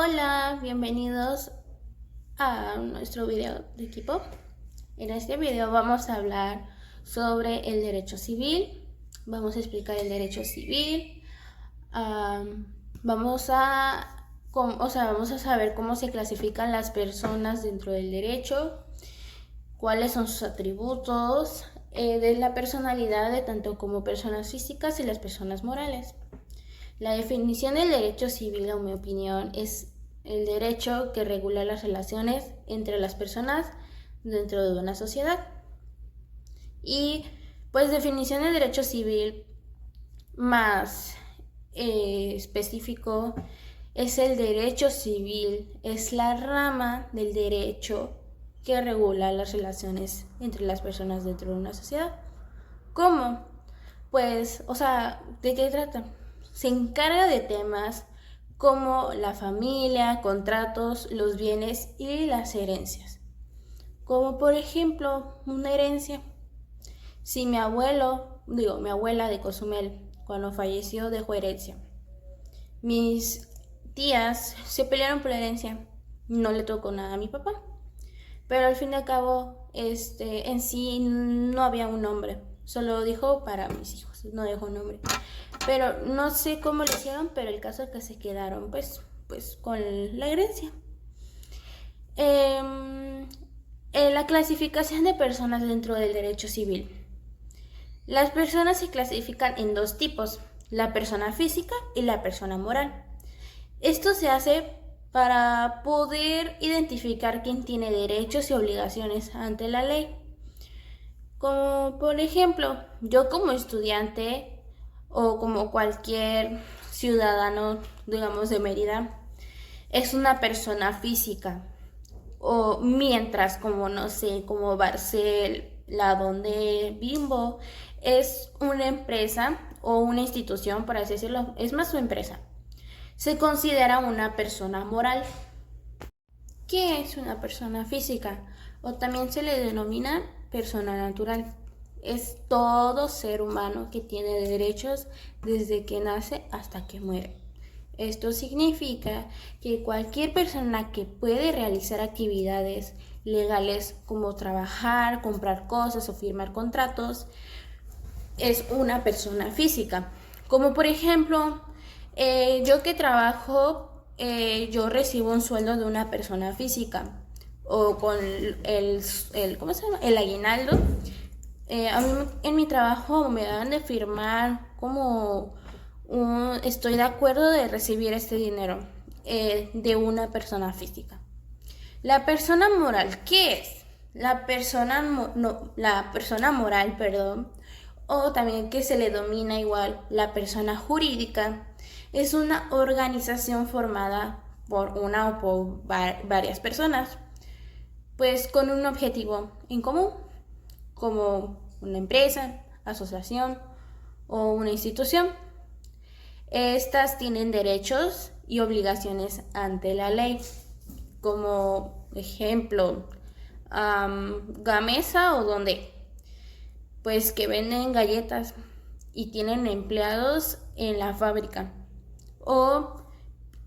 Hola, bienvenidos a nuestro video de equipo. En este video vamos a hablar sobre el derecho civil. Vamos a explicar el derecho civil. Vamos a saber cómo se clasifican las personas dentro del derecho, cuáles son sus atributos, de la personalidad de tanto como personas físicas y las personas morales. La definición del derecho civil, en mi opinión, es el derecho que regula las relaciones entre las personas dentro de una sociedad. Y pues definición del derecho civil más específico es el derecho civil, es la rama del derecho que regula las relaciones entre las personas dentro de una sociedad. ¿Cómo? Pues, ¿de qué trata? Se encarga de temas como la familia, contratos, los bienes y las herencias. Como por ejemplo, una herencia. Si mi abuela de Cozumel, cuando falleció, dejó herencia. Mis tías se pelearon por la herencia. No le tocó nada a mi papá. Pero al fin y al cabo, en sí no había un nombre. Solo dijo para mis hijos, no dejó nombre. Pero no sé cómo lo hicieron, pero el caso es que se quedaron pues con la herencia. La clasificación de personas dentro del derecho civil. Las personas se clasifican en dos tipos, la persona física y la persona moral. Esto se hace para poder identificar quién tiene derechos y obligaciones ante la ley. Como por ejemplo, yo como estudiante o como cualquier ciudadano, digamos, de Mérida, es una persona física. O mientras, como no sé, como Barcel, La Donde, Bimbo, es una empresa o una institución, por así decirlo, es más su empresa. Se considera una persona moral. ¿Qué es una persona física? O también se le denomina persona natural. Es todo ser humano que tiene derechos desde que nace hasta que muere. Esto significa que cualquier persona que puede realizar actividades legales como trabajar, comprar cosas o firmar contratos es una persona física. Como por ejemplo, yo que trabajo, yo recibo un sueldo de una persona física o con ¿cómo se llama? El aguinaldo. A mí en mi trabajo me dan de firmar como estoy de acuerdo de recibir este dinero de una persona física. La persona moral, ¿qué es? La persona moral, perdón, o también que se le domina igual la persona jurídica, es una organización formada por una o por varias personas, pues con un objetivo en común, como una empresa, asociación o una institución. Estas tienen derechos y obligaciones ante la ley, como ejemplo, Gamesa o donde, pues que venden galletas y tienen empleados en la fábrica. O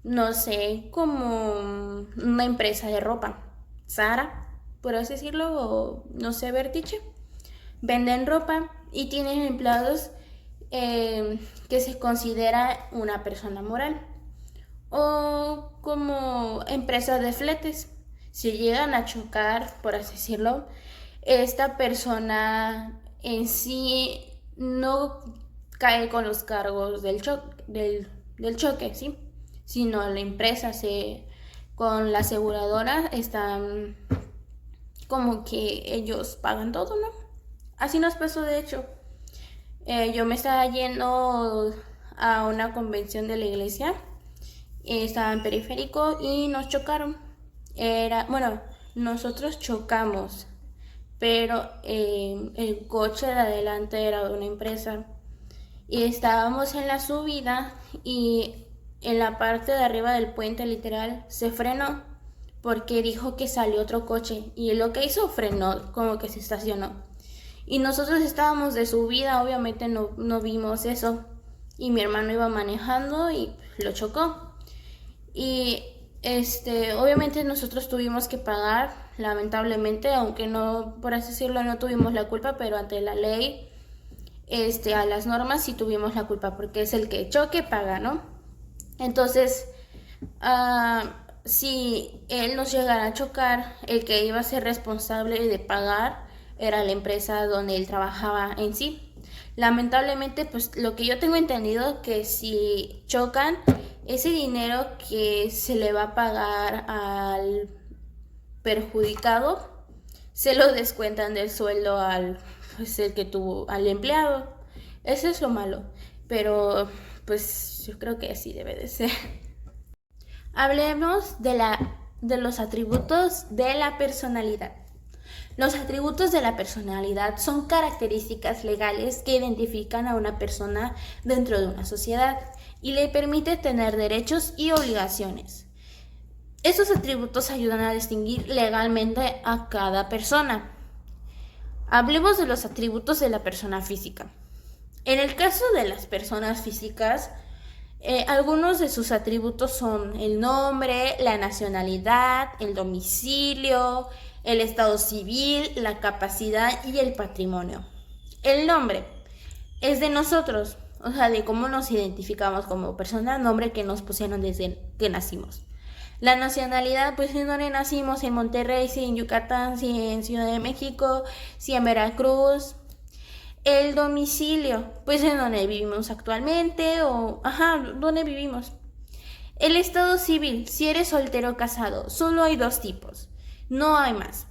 no sé, como una empresa de ropa, Zara, por así decirlo, o no sé, Vertiche. Venden ropa y tienen empleados que se considera una persona moral. O como empresas de fletes. Si llegan a chocar, por así decirlo, esta persona en sí no cae con los cargos del choque, ¿sí? Sino la empresa con la aseguradora están como que ellos pagan todo, ¿no? Así nos pasó de hecho. Yo me estaba yendo a una convención de la iglesia, estaba en periférico y nos chocaron. Nosotros chocamos, pero el coche de adelante era de una empresa y estábamos en la subida y en la parte de arriba del puente literal se frenó porque dijo que salió otro coche y lo que hizo frenó, como que se estacionó. Y nosotros estábamos de subida, obviamente no vimos eso. Y mi hermano iba manejando y lo chocó. Y Obviamente nosotros tuvimos que pagar, lamentablemente, aunque no, por así decirlo, no tuvimos la culpa, pero ante la ley, a las normas sí tuvimos la culpa, porque es el que choque paga, ¿no? Entonces, si él nos llegara a chocar, el que iba a ser responsable de pagar era la empresa donde él trabajaba en sí. Lamentablemente, pues lo que yo tengo entendido que si chocan, ese dinero que se le va a pagar al perjudicado se lo descuentan del sueldo al pues el que tuvo al empleado. Eso es lo malo, pero pues yo creo que así debe de ser. Hablemos de los atributos de la personalidad. Los atributos de la personalidad son características legales que identifican a una persona dentro de una sociedad y le permite tener derechos y obligaciones. Estos atributos ayudan a distinguir legalmente a cada persona. Hablemos de los atributos de la persona física. En el caso de las personas físicas, algunos de sus atributos son el nombre, la nacionalidad, el domicilio, el estado civil, la capacidad y el patrimonio. El nombre es de nosotros, o sea, de cómo nos identificamos como persona, nombre que nos pusieron desde que nacimos. La nacionalidad, pues en donde nacimos, en Monterrey, si en Yucatán, si en Ciudad de México, si en Veracruz. El domicilio, pues en donde vivimos actualmente o, donde vivimos. El estado civil, si eres soltero o casado, solo hay dos tipos, no hay más.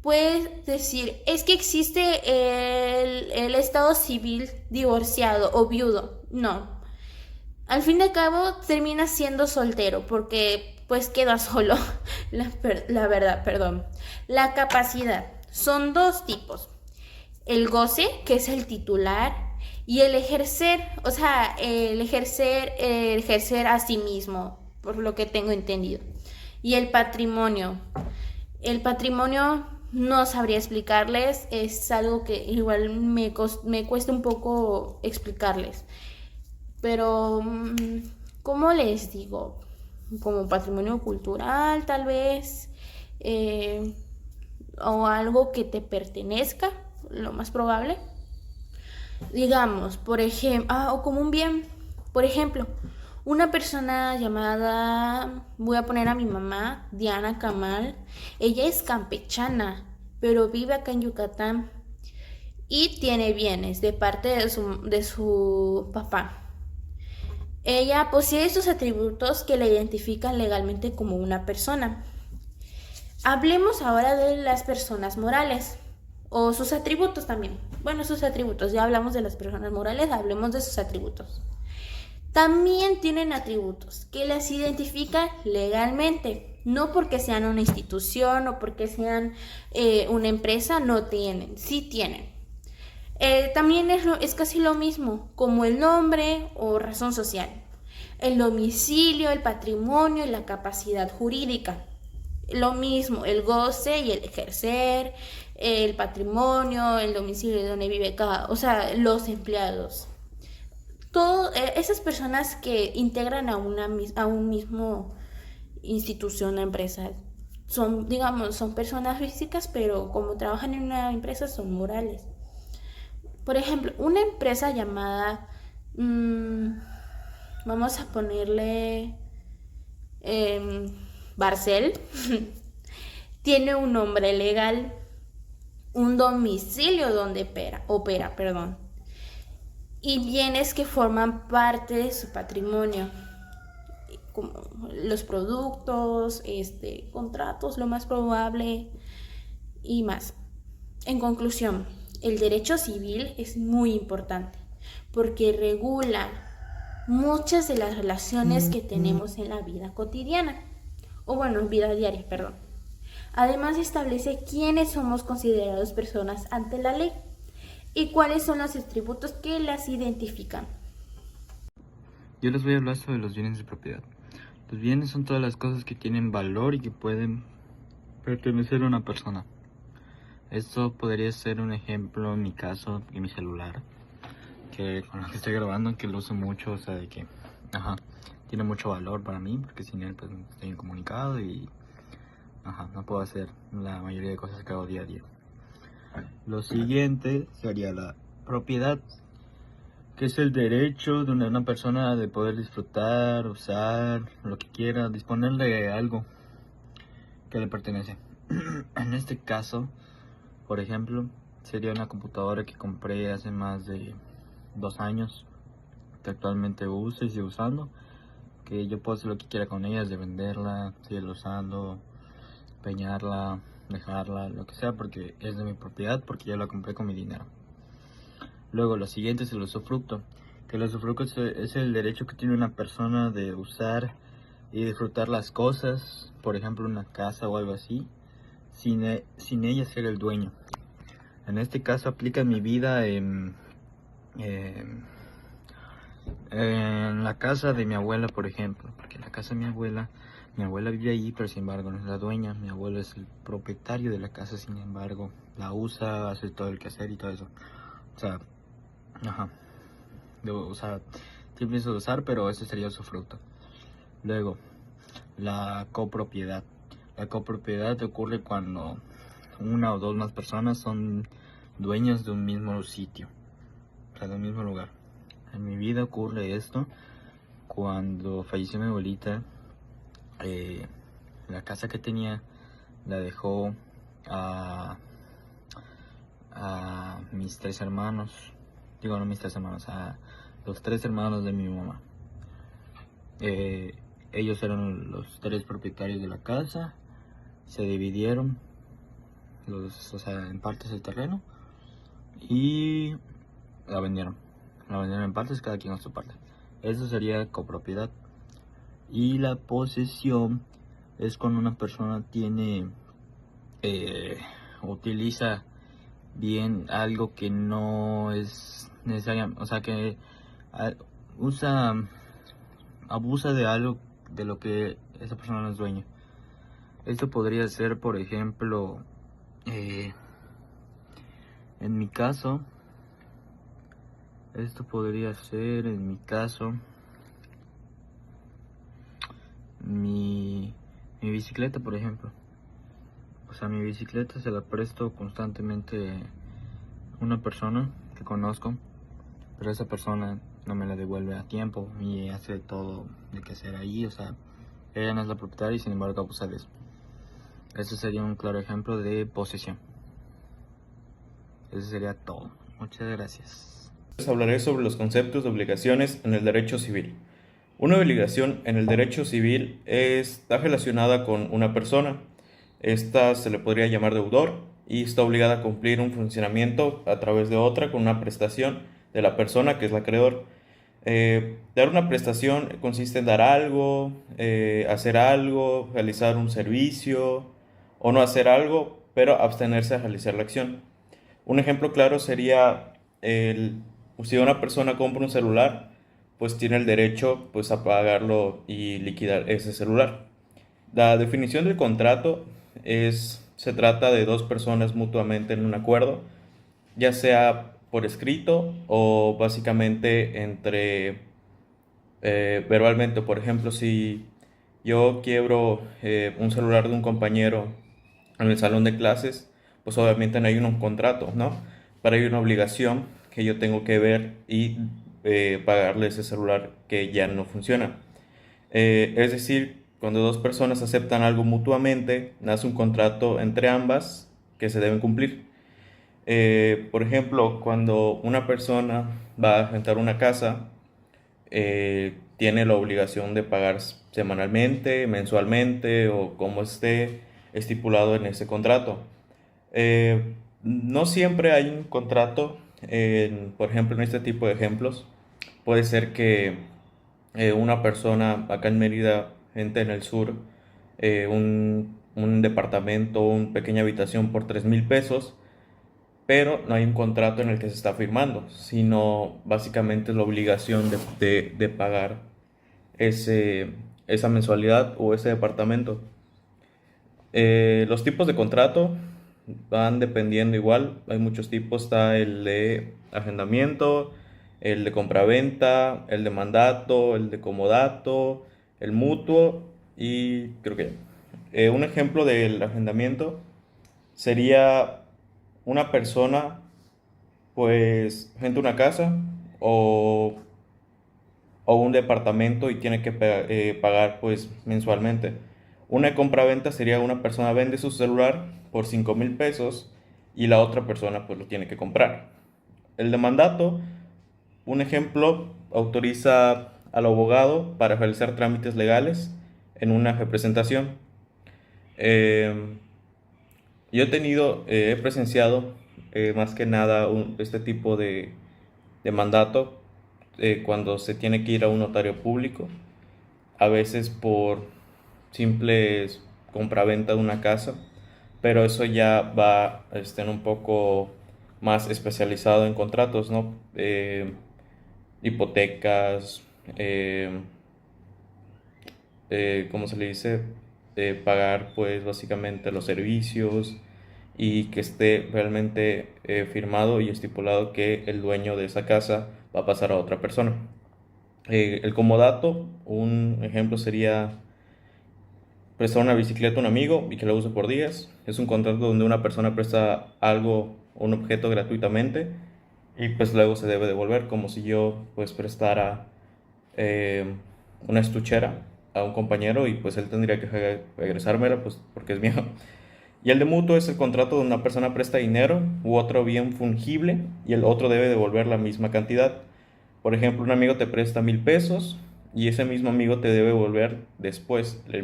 Puedes decir, es que existe el estado civil divorciado o viudo. No. Al fin y al cabo terminas siendo soltero porque pues quedas solo. La verdad, perdón. La capacidad, son dos tipos. El goce, que es el titular, y el ejercer, o sea, el ejercer a sí mismo, por lo que tengo entendido. Y el patrimonio. El patrimonio no sabría explicarles, es algo que igual me cuesta un poco explicarles. Pero, ¿cómo les digo? Como patrimonio cultural, tal vez, o algo que te pertenezca, lo más probable. Digamos, por ejemplo, o como un bien. Por ejemplo, una persona llamada, voy a poner a mi mamá, Diana Camal. Ella es campechana, pero vive acá en Yucatán y tiene bienes de parte de su papá. Ella posee estos atributos que la identifican legalmente como una persona. Hablemos ahora de las personas morales o sus atributos también. Bueno, sus atributos, ya hablamos de las personas morales, hablemos de sus atributos. También tienen atributos que las identifican legalmente, no porque sean una institución o porque sean una empresa, no tienen, sí tienen. También es casi lo mismo, como el nombre o razón social, el domicilio, el patrimonio y la capacidad jurídica. Lo mismo, el goce y el ejercer, el patrimonio, el domicilio donde vive los empleados. Todas esas personas que integran a un mismo institución, una empresa, son personas físicas, pero como trabajan en una empresa son morales. Por ejemplo, una empresa llamada, vamos a ponerle Barcel, tiene un nombre legal, un domicilio donde opera, y bienes que forman parte de su patrimonio, como los productos, contratos, lo más probable, y más. En conclusión, el derecho civil es muy importante porque regula muchas de las relaciones que tenemos en la vida cotidiana, o bueno, vida diaria, perdón. Además establece quiénes somos considerados personas ante la ley y cuáles son los atributos que las identifican. Yo les voy a hablar sobre los bienes de propiedad. Los bienes son todas las cosas que tienen valor y que pueden pertenecer a una persona. Esto podría ser un ejemplo en mi caso, en mi celular, que con lo que estoy grabando, que lo uso mucho, o sea, de que ajá, tiene mucho valor para mí, porque sin él pues estoy incomunicado y no puedo hacer la mayoría de cosas que hago día a día. Lo siguiente sería la propiedad, que es el derecho de una persona de poder disfrutar, usar lo que quiera, disponer de algo que le pertenece. En este caso, por ejemplo, sería una computadora que compré hace más de 2 años, que actualmente uso y sigo usando, que yo puedo hacer lo que quiera con ella, de venderla, seguirla usando, empeñarla, dejarla, lo que sea, porque es de mi propiedad, porque yo la compré con mi dinero. Luego, lo siguiente es el usufructo, que el usufructo es el derecho que tiene una persona de usar y disfrutar las cosas, por ejemplo una casa o algo así, sin ella ser el dueño. En este caso aplica en mi vida en la casa de mi abuela, por ejemplo, porque en la casa de mi abuela vive allí, pero sin embargo no es la dueña. Mi abuelo es el propietario de la casa, sin embargo la usa, hace todo el quehacer y todo eso. O sea, ajá, o sea, sí pienso usar, pero ese sería su fruto. Luego, la copropiedad. La copropiedad ocurre cuando una o dos más personas son dueños de un mismo sitio, o sea, de un mismo lugar. En mi vida ocurre esto cuando falleció mi abuelita. La casa que tenía la dejó a mis 3 hermanos, digo no mis 3 hermanos, a los 3 hermanos de mi mamá. Ellos eran los 3 propietarios de la casa, se dividieron en partes el terreno y la vendieron. La vendieron en partes, cada quien a su parte. Eso sería copropiedad. Y la posesión es cuando una persona utiliza bien algo que no es necesario, o sea que abusa de algo de lo que esa persona no es dueño. Esto podría ser, por ejemplo, en mi caso, mi bicicleta, por ejemplo. O sea, mi bicicleta se la presto constantemente a una persona que conozco, pero esa persona no me la devuelve a tiempo y hace todo el que hacer ahí. O sea, ella no es la propietaria y sin embargo abusa de eso. Ese sería un claro ejemplo de posesión. Eso sería todo. Muchas gracias. Hablaré sobre los conceptos de obligaciones en el derecho civil. Una obligación en el derecho civil está relacionada con una persona. Esta se le podría llamar deudor y está obligada a cumplir un funcionamiento a través de otra con una prestación de la persona que es la acreedor. Dar una prestación consiste en dar algo, hacer algo, realizar un servicio o no hacer algo, pero abstenerse a realizar la acción. Un ejemplo claro sería si una persona compra un celular, pues tiene el derecho pues, a pagarlo y liquidar ese celular. La definición del contrato se trata de dos personas mutuamente en un acuerdo, ya sea por escrito o básicamente verbalmente. Por ejemplo, si yo quiebro un celular de un compañero en el salón de clases, pues obviamente no hay un contrato, ¿no? Pero hay una obligación que yo tengo que ver y pagarle ese celular que ya no funciona. Es decir, cuando dos personas aceptan algo mutuamente, nace un contrato entre ambas que se deben cumplir. Por ejemplo, cuando una persona va a rentar una casa, tiene la obligación de pagar semanalmente, mensualmente o como esté estipulado en ese contrato. No siempre hay un contrato, por ejemplo, en este tipo de ejemplos, puede ser que una persona acá en Mérida, gente en el sur, un departamento, una pequeña habitación por 3,000 pesos, pero no hay un contrato en el que se está firmando, sino básicamente es la obligación de pagar esa mensualidad o ese departamento. Los tipos de contrato van dependiendo igual, hay muchos tipos, está el de arrendamiento, el de compraventa, el de mandato, el de comodato, el mutuo y creo que un ejemplo del arrendamiento sería una persona pues renta una casa o, o un departamento y tiene que pagar pues mensualmente. Una compraventa sería una persona vende su celular por 5,000 pesos y la otra persona pues lo tiene que comprar. El de mandato, un ejemplo, autoriza al abogado para realizar trámites legales en una representación. Eh, yo he presenciado más que nada este tipo de mandato cuando se tiene que ir a un notario público, a veces por simples compraventa de una casa, pero eso ya va en un poco más especializado en contratos, ¿no? Hipotecas, ¿cómo se le dice? Pagar pues básicamente los servicios y que esté realmente firmado y estipulado que el dueño de esa casa va a pasar a otra persona. El comodato, un ejemplo sería prestar una bicicleta a un amigo y que la use por días. Es un contrato donde una persona presta algo o un objeto gratuitamente y pues luego se debe devolver, como si yo pues prestara eh, una estuchera a un compañero y pues él tendría que regresármela pues porque es mío. Y el de mutuo es el contrato donde una persona presta dinero u otro bien fungible y el otro debe devolver la misma cantidad. Por ejemplo, un amigo te presta 1,000 pesos y ese mismo amigo te debe devolver después la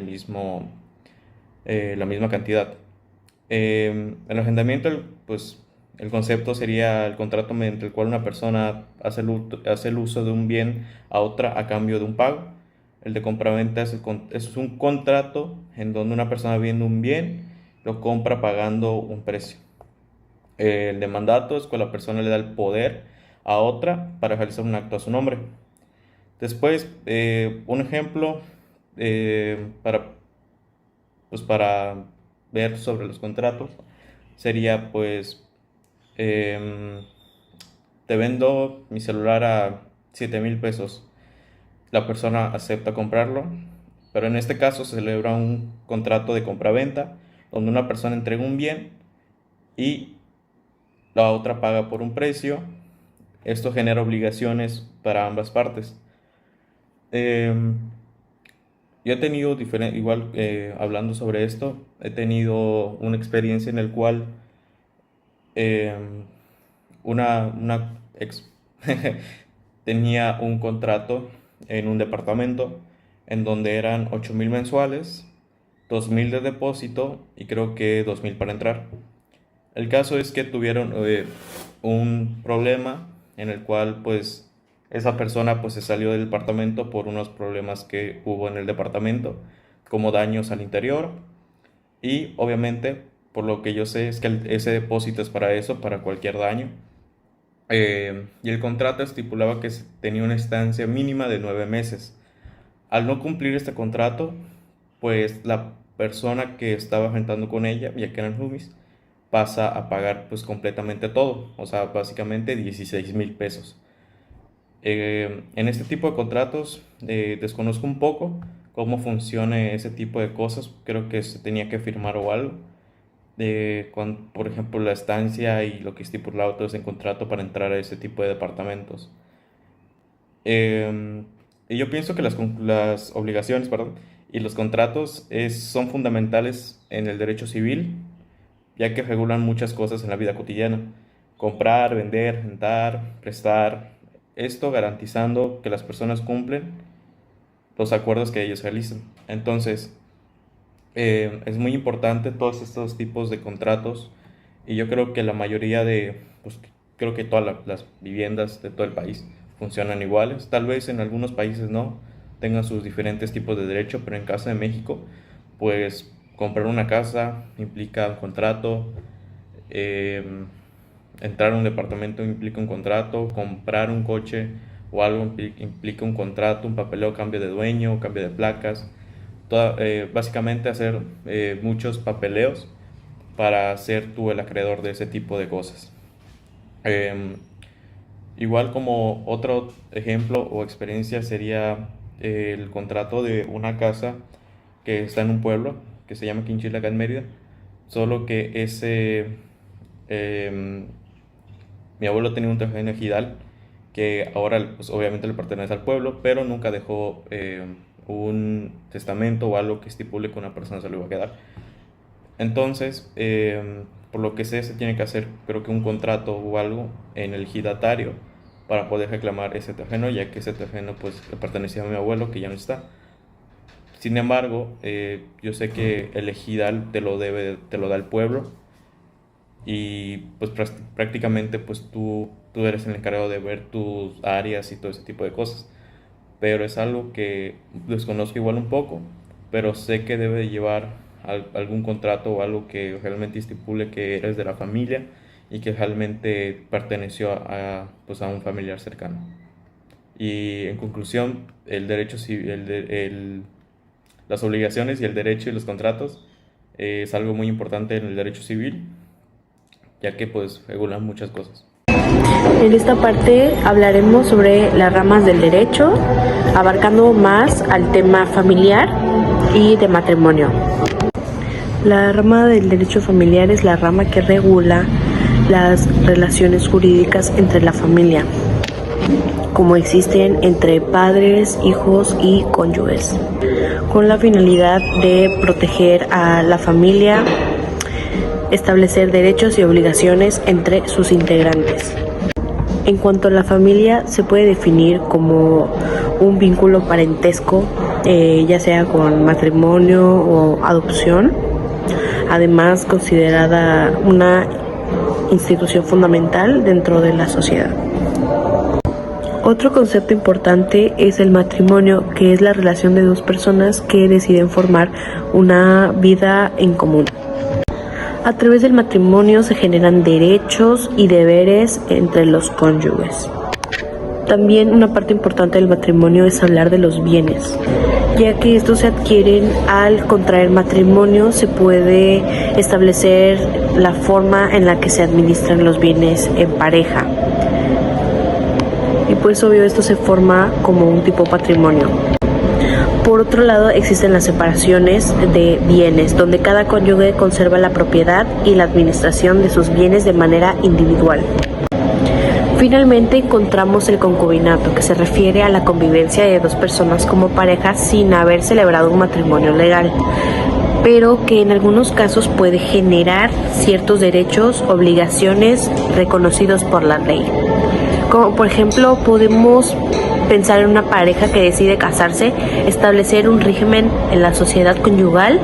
misma cantidad. El arrendamiento, pues el concepto sería el contrato mediante el cual una persona hace el uso de un bien a otra a cambio de un pago. El de compraventa es un contrato en donde una persona vende un bien, lo compra pagando un precio. El de mandato es cuando la persona le da el poder a otra para realizar un acto a su nombre. Después, un ejemplo para ver sobre los contratos sería pues em, te vendo mi celular a 7,000 pesos. La persona acepta comprarlo, pero en este caso se celebra un contrato de compraventa donde una persona entrega un bien y la otra paga por un precio. Esto genera obligaciones para ambas partes. Em, yo he tenido igual hablando sobre esto, he tenido una experiencia en el cual em, una ex tenía un contrato en un departamento en donde eran 8,000 mensuales, 2,000 de depósito y creo que 2,000 para entrar. El caso es que tuvieron un problema en el cual pues esa persona pues se salió del departamento por unos problemas que hubo en el departamento, como daños al interior y obviamente por lo que yo sé es que ese depósito es para eso, para cualquier daño. Y el contrato estipulaba que tenía una estancia mínima de 9 meses. Al no cumplir este contrato, pues la persona que estaba rentando con ella, ya que eran roomies, pasa a pagar pues completamente todo, o sea, básicamente 16,000 pesos. En este tipo de contratos desconozco un poco cómo funciona ese tipo de cosas, creo que se tenía que firmar o algo, por ejemplo, la estancia y lo que estipulaba todo ese contrato para entrar a ese tipo de departamentos. Eh, y yo pienso que las obligaciones, perdón, y los contratos son fundamentales en el derecho civil, ya que regulan muchas cosas en la vida cotidiana. Comprar, vender, rentar, prestar. Esto garantizando que las personas cumplen los acuerdos que ellos realizan. Entonces, es muy importante todos estos tipos de contratos y yo creo que la mayoría pues creo que todas las viviendas de todo el país funcionan iguales. Tal vez en algunos países no tengan sus diferentes tipos de derecho, pero en caso de México, pues comprar una casa implica un contrato, eh, entrar a un departamento implica un contrato, comprar un coche o algo implica un contrato, un papeleo, cambio de dueño, cambio de placas, básicamente hacer muchos papeleos para ser tú el acreedor de ese tipo de cosas. Em, Igual como otro ejemplo o experiencia sería el contrato de una casa que está en un pueblo que se llama Quinchila, acá en Mérida, solo que mi abuelo tenía un terreno ejidal que ahora pues, obviamente le pertenece al pueblo, pero nunca dejó un testamento o algo que estipule que una persona se lo iba a quedar. Entonces, por lo que sé, se tiene que hacer, creo que un contrato o algo en el ejidatario para poder reclamar ese terreno, ya que ese terreno pues le pertenecía a mi abuelo, que ya no está. Sin embargo, yo sé que el ejidal te lo da el pueblo y pues prácticamente pues tú eres el encargado de ver tus áreas y todo ese tipo de cosas. Pero es algo que desconozco igual un poco, pero sé que debe llevar algún contrato o algo que realmente estipule que eres de la familia y que realmente perteneció pues a un familiar cercano. Y en conclusión, el derecho civil, las obligaciones y el derecho y los contratos es algo muy importante en el derecho civil, ya que pues regulan muchas cosas. En esta parte hablaremos sobre las ramas del derecho, abarcando más al tema familiar y de matrimonio. La rama del derecho familiar es la rama que regula las relaciones jurídicas entre la familia, como existen entre padres, hijos y cónyuges, con la finalidad de proteger a la familia, establecer derechos y obligaciones entre sus integrantes. En cuanto a la familia, se puede definir como un vínculo parentesco, ya sea con matrimonio o adopción, además considerada una institución fundamental dentro de la sociedad. Otro concepto importante es el matrimonio, que es la relación de dos personas que deciden formar una vida en común. A través del matrimonio se generan derechos y deberes entre los cónyuges. También una parte importante del matrimonio es hablar de los bienes, ya que estos se adquieren al contraer matrimonio. Se puede establecer la forma en la que se administran los bienes en pareja. Y pues obvio esto se forma como un tipo patrimonio. Por otro lado, existen las separaciones de bienes, donde cada cónyuge conserva la propiedad y la administración de sus bienes de manera individual. Finalmente encontramos el concubinato, que se refiere a la convivencia de dos personas como pareja sin haber celebrado un matrimonio legal, pero que en algunos casos puede generar ciertos derechos, obligaciones reconocidos por la ley. Como por ejemplo, podemos pensar en una pareja que decide casarse, establecer un régimen en la sociedad conyugal,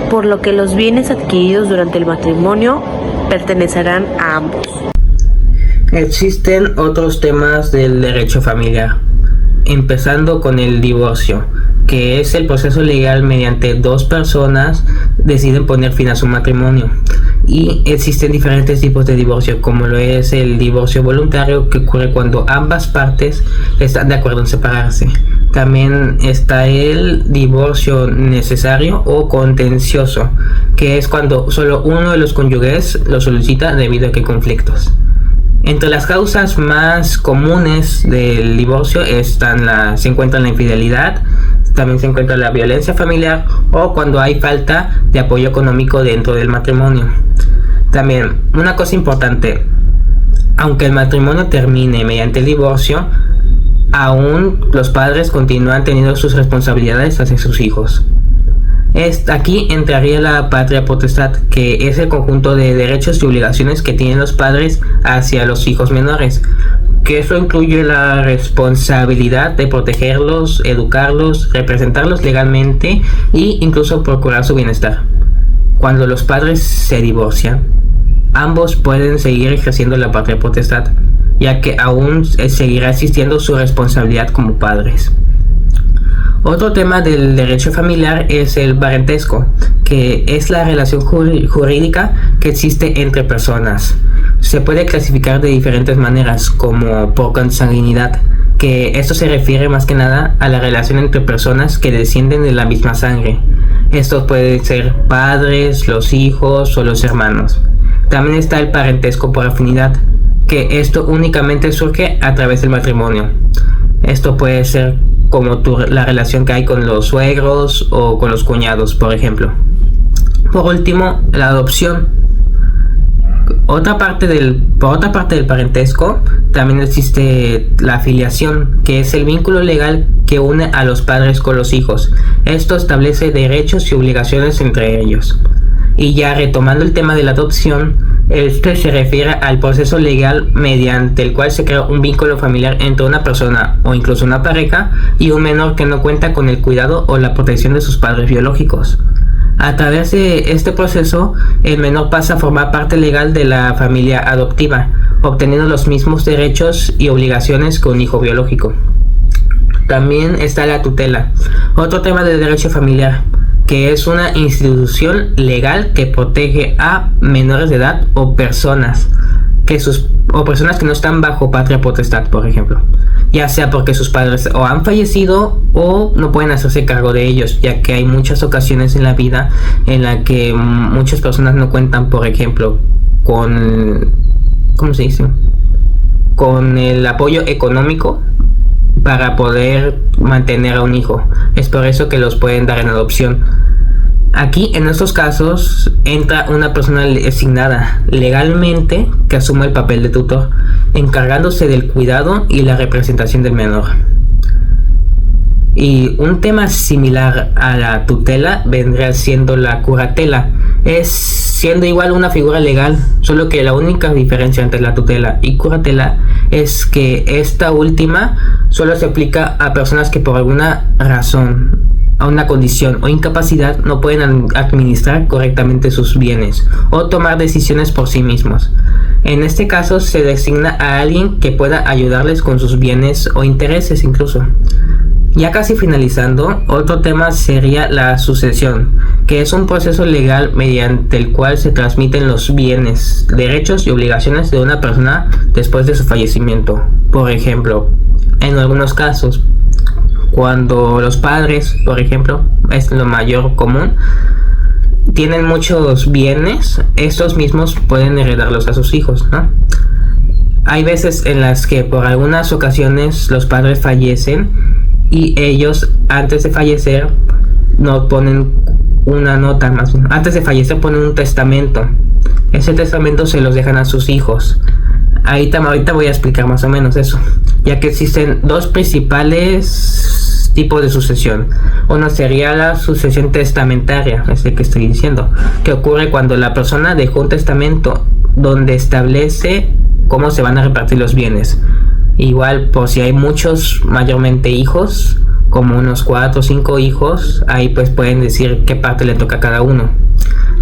por lo que los bienes adquiridos durante el matrimonio pertenecerán a ambos. Existen otros temas del derecho familiar, empezando con el divorcio, que es el proceso legal mediante dos personas deciden poner fin a su matrimonio. Y existen diferentes tipos de divorcio, como lo es el divorcio voluntario, que ocurre cuando ambas partes están de acuerdo en separarse. También está el divorcio necesario o contencioso, que es cuando solo uno de los cónyuges lo solicita debido a que hay conflictos. Entre las causas más comunes del divorcio se encuentran la infidelidad, también se encuentra la violencia familiar o cuando hay falta de apoyo económico dentro del matrimonio. También, una cosa importante, aunque el matrimonio termine mediante el divorcio, aún los padres continúan teniendo sus responsabilidades hacia sus hijos. Aquí entraría la patria potestad, que es el conjunto de derechos y obligaciones que tienen los padres hacia los hijos menores, que eso incluye la responsabilidad de protegerlos, educarlos, representarlos legalmente e incluso procurar su bienestar. Cuando los padres se divorcian, ambos pueden seguir ejerciendo la patria potestad, ya que aún seguirá existiendo su responsabilidad como padres. Otro tema del derecho familiar es el parentesco, que es la relación jurídica que existe entre personas. Se puede clasificar de diferentes maneras, como por consanguinidad, que esto se refiere más que nada a la relación entre personas que descienden de la misma sangre. Estos pueden ser padres, los hijos o los hermanos. También está el parentesco por afinidad, que esto únicamente surge a través del matrimonio. Esto puede ser como la relación que hay con los suegros o con los cuñados, por ejemplo. Por último, la adopción. Por otra parte del parentesco, también existe la filiación, que es el vínculo legal que une a los padres con los hijos. Esto establece derechos y obligaciones entre ellos. Y ya retomando el tema de la adopción, este se refiere al proceso legal mediante el cual se crea un vínculo familiar entre una persona o incluso una pareja y un menor que no cuenta con el cuidado o la protección de sus padres biológicos. A través de este proceso, el menor pasa a formar parte legal de la familia adoptiva, obteniendo los mismos derechos y obligaciones que un hijo biológico. También está la tutela, otro tema del derecho familiar, que es una institución legal que protege a menores de edad o personas que no están bajo patria potestad, por ejemplo, ya sea porque sus padres o han fallecido o no pueden hacerse cargo de ellos, ya que hay muchas ocasiones en la vida en la que muchas personas no cuentan, por ejemplo, con el apoyo económico para poder mantener a un hijo. Es por eso que los pueden dar en adopción. Aquí, en estos casos, entra una persona designada legalmente que asume el papel de tutor, encargándose del cuidado y la representación del menor. Y un tema similar a la tutela vendría siendo la curatela. Es siendo igual una figura legal, solo que la única diferencia entre la tutela y curatela es que esta última solo se aplica a personas que por alguna razón, a una condición o incapacidad, no pueden administrar correctamente sus bienes o tomar decisiones por sí mismos. En este caso se designa a alguien que pueda ayudarles con sus bienes o intereses incluso. Ya casi finalizando, otro tema sería la sucesión, que es un proceso legal mediante el cual se transmiten los bienes, derechos y obligaciones de una persona después de su fallecimiento. Por ejemplo, en algunos casos, cuando los padres, por ejemplo, es lo mayor común, tienen muchos bienes, estos mismos pueden heredarlos a sus hijos, ¿no? Hay veces en las que por algunas ocasiones los padres fallecen y ellos antes de fallecer no ponen una nota, más bien, antes de fallecer ponen un testamento. Ese testamento se los dejan a sus hijos. Ahorita voy a explicar más o menos eso, ya que existen dos principales tipos de sucesión. Uno sería la sucesión testamentaria, es el que estoy diciendo, que ocurre cuando la persona dejó un testamento donde establece cómo se van a repartir los bienes. Igual, por si hay muchos, mayormente hijos, como unos 4 o 5 hijos, ahí pues pueden decir qué parte le toca a cada uno,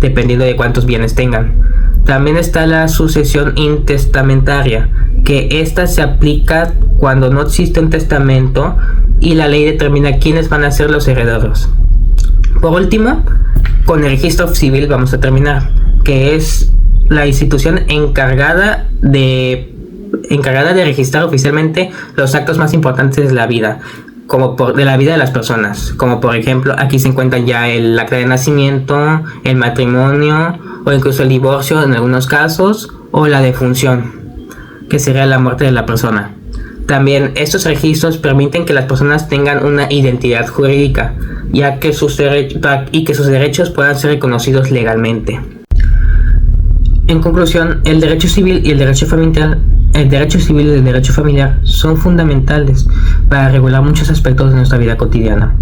dependiendo de cuántos bienes tengan. También está la sucesión intestamentaria, que esta se aplica cuando no existe un testamento y la ley determina quiénes van a ser los herederos. Por último, con el registro civil vamos a terminar, que es la institución encargada de registrar oficialmente los actos más importantes de la vida, de la vida de las personas, como por ejemplo aquí se encuentran ya el acta de nacimiento, el matrimonio o incluso el divorcio en algunos casos, o la defunción, que sería la muerte de la persona. También estos registros permiten que las personas tengan una identidad jurídica, ya que sus derechos puedan ser reconocidos legalmente. En conclusión, el derecho civil y el derecho familiar son fundamentales para regular muchos aspectos de nuestra vida cotidiana.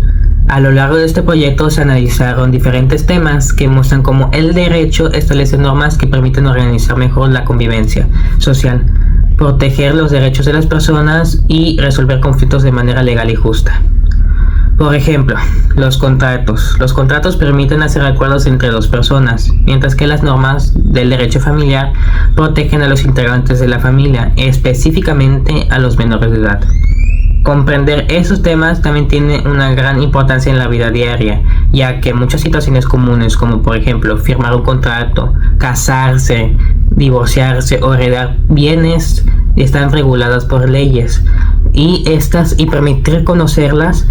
A lo largo de este proyecto se analizaron diferentes temas que muestran cómo el derecho establece normas que permiten organizar mejor la convivencia social, proteger los derechos de las personas y resolver conflictos de manera legal y justa. Por ejemplo, los contratos. Los contratos permiten hacer acuerdos entre dos personas, mientras que las normas del derecho familiar protegen a los integrantes de la familia, específicamente a los menores de edad. Comprender esos temas también tiene una gran importancia en la vida diaria, ya que muchas situaciones comunes, como por ejemplo firmar un contrato, casarse, divorciarse o heredar bienes, están reguladas por leyes, y permitir conocerlas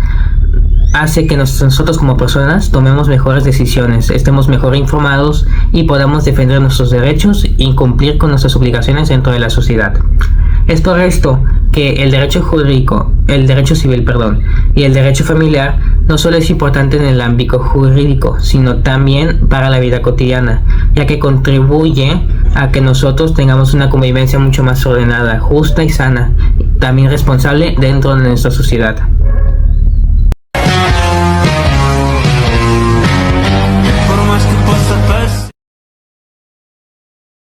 hace que nosotros como personas tomemos mejores decisiones, estemos mejor informados y podamos defender nuestros derechos y cumplir con nuestras obligaciones dentro de la sociedad. Es por esto que el derecho civil, y el derecho familiar no solo es importante en el ámbito jurídico, sino también para la vida cotidiana, ya que contribuye a que nosotros tengamos una convivencia mucho más ordenada, justa y sana, también responsable dentro de nuestra sociedad.